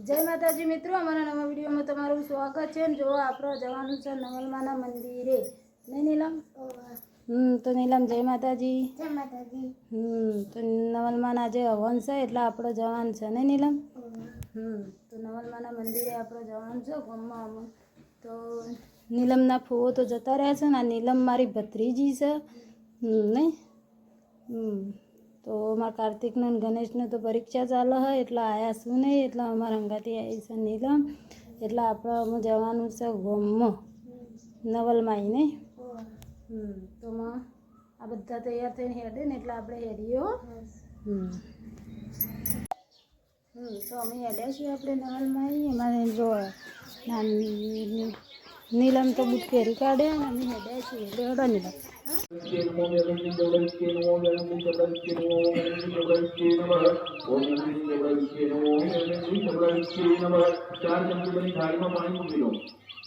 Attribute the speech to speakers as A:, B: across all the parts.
A: जय माताजी मित्रों, अमरा नवा विडियो में तमारुं स्वागत है। जो आपणे जवानुं छे नवलमाना मंदिरे नहीं नीलम। तो नीलम जय माताजी।
B: जय माताजी।
A: तो नवलमाना जे हवन छे એટલે આપણે જવાનું છે નહીં નીલમ। તો નવલમાના મંદિરે આપણે જવાનું છે ગામમાં। તો નીલમના ફુવો તો જતા રહ્યા છે ને આ નીલમ મારી ભત્રીજી છે નહીં। तो अमर कार्तिक ने गणेश ने तो परीक्षा चाले है એટલે आया शू नहीं એટલે अमर अंगाती आई છે નીલम એટલે આપણે અમે જવાનું છે ગામમાં નવલમાઈ નહીં। તો આ બધા તૈયાર થઈને હેડે ને એટલે આપણે હેડીએ હો। તો અમે હેડ્યા છીએ આપણે નવલમાઈ। અમારે જો નીલમ તો બુટ પહેરી કાઢે અને અમે હેડ્યા છીએ એટલે હેડો નીલમ।
C: चार चमची बनी थाली में पानी मूकी लो।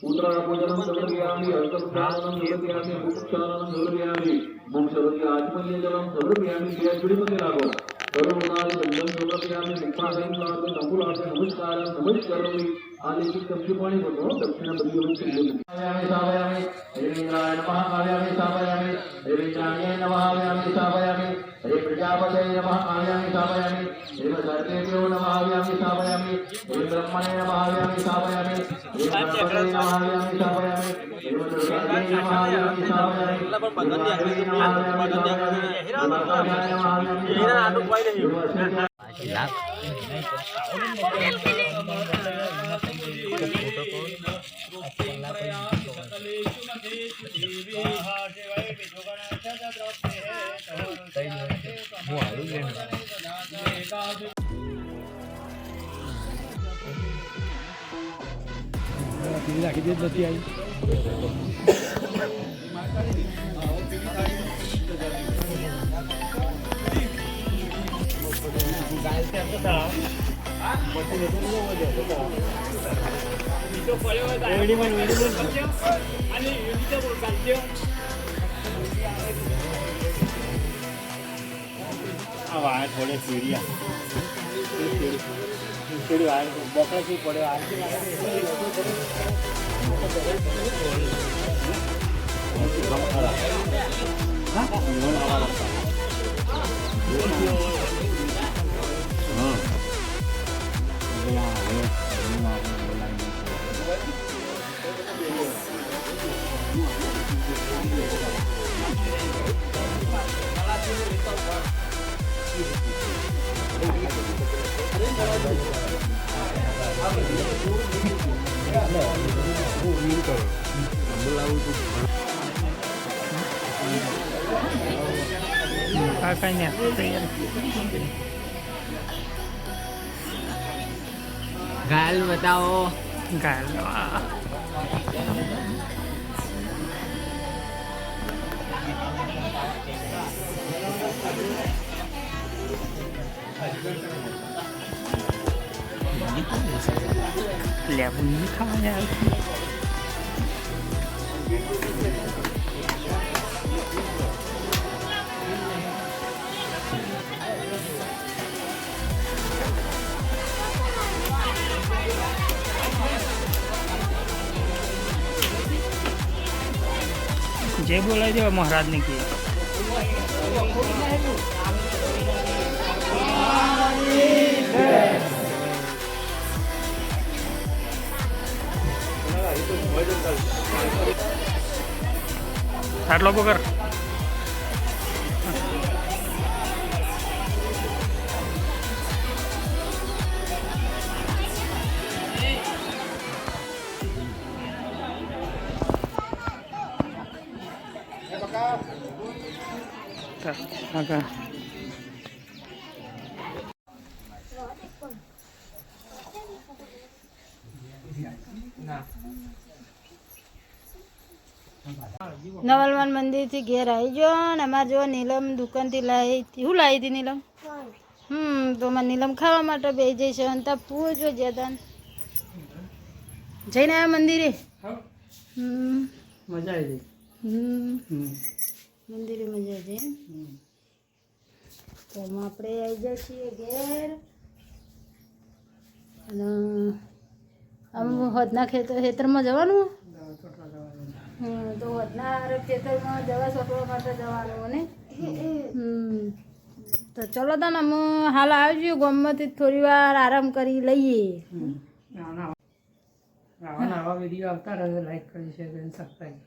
C: उत्तरा भोजनम सर्वज्ञामि अर्धज्ञानम सर्वज्ञामि मुक्षानम सर्वज्ञामि मुक्षरस्य आत्मन्य जलम सर्वज्ञामि ये जुड़ी में लागो सर्वनादि बंधन सर्वज्ञामि मुखादि नाद नकुलादि नमस्कारम नमस्कारोमि आदि की चमची पानी भरो दक्षिण बदियों से आयामि सावयामि देवीन्द्राय नमः आयामि सावयामि देवीन्द्राय नमः आयामि सावयामि हे प्रजापते नमः आयामि सावयामि हे सर्वेभ्यो नमः आयामि सावयामि हे ब्रह्मणे नमः आयामि सावयामि हे गणपते नमः आयामि सावयामि हे दुर्गायै नमः आयामि सावयामि हे नमः थोड़े सीढ़िया सीढ़ी बकरा से पड़े घायल बताओ घायल नहीं खावा यार जय बोला जो महाराज ने किया आटलो पकड़
A: नवलमान मंदिर थी घेर आई जो अमार जो नीलम दुकान थी लाई थी हूँ लाई थी नीलम। तो मैं नीलम खावा माटे बेही जईश तब पूछो जेदान जईने आया मंदिरे
B: मजा आई
A: मंदिरे मजा आई तो આપણે આવી જઈએ ઘેર અને આમ હદના ખેતરમાં જવાનું તો હદના ખેતરમાં દવા છોટવા માટે જવાનું ને તો ચલો તને અમે હાલ આવજો ગામમાંથી થોડી વાર આરામ કરી લઈએ
B: આવા વિડીયો આવતા રહે લાઈક કરી શેર કરી સબસ્ક્રાઈબ